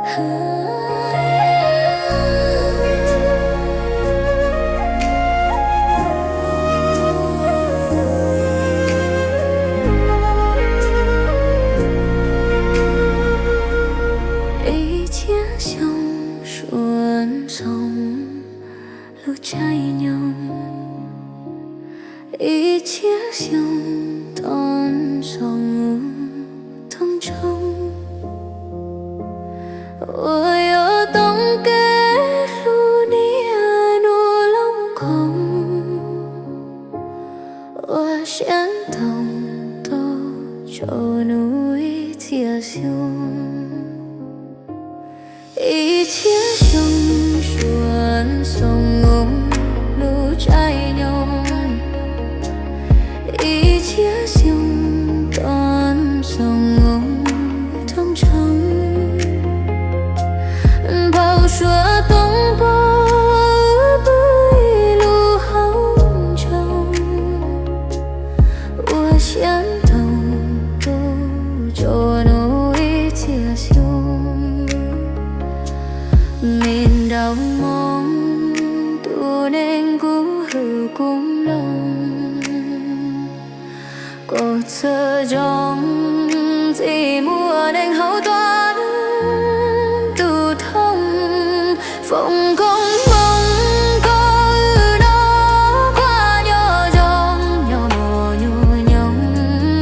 一切像顺从路trái nhau,一切像đón sóng thong trong. 我有懂给路你爱怒龙空，我先懂得就努一切修，一切像顺从路trái nhau,一切像đón sóng thong trong. 跑说东坡不一路红尘，我先懂得就努一切修，mình đau mong tu nên cũ hư cũng lòng có sợ trong gì mùa nên hậu toán tu thông phong công mong có đó qua nhỏ trong nhỏ mò nhỏ nhong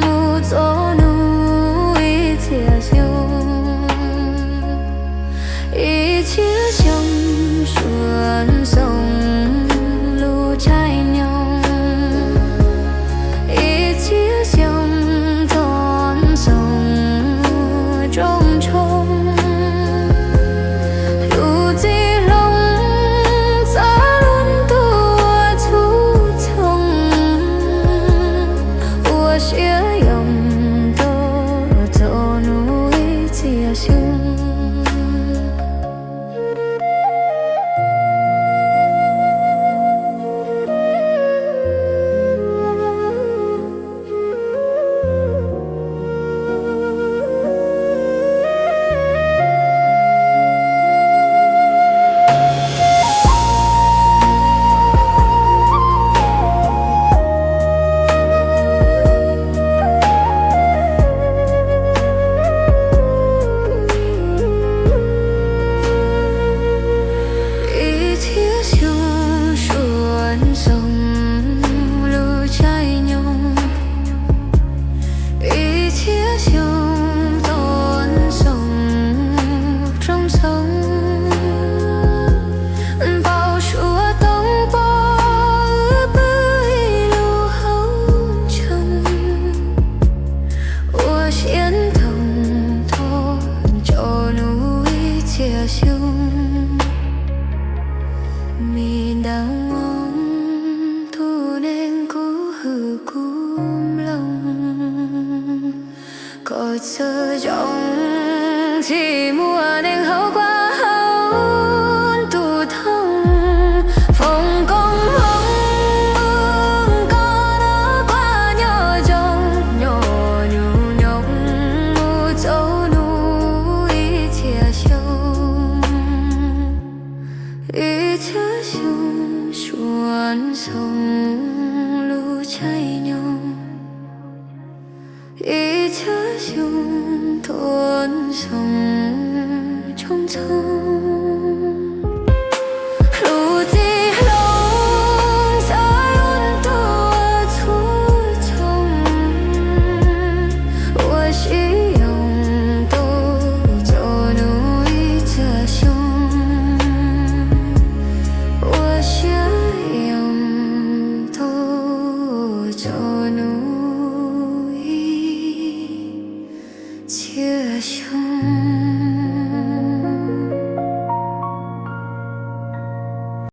mu gió núi chia siêu,一切像顺从路trái nhau, 一切像đón sóng trong trong. 路几龙杂轮多粗糙，我学用的走路一切修。 一切像顺从路trái nhau, 一切像đón sóng trong sông. 跑说东坡不一路红尘，我先懂得就努一切修。 mình đang mong thu nên cũ hư cũng lòng có sợ trong chỉ mùa nên hậu qua hậu tu thông phong công hồng có nó qua nhỏ trong nhỏ nhu nhung mu dấu núi chia sâu, 一切像顺从路trái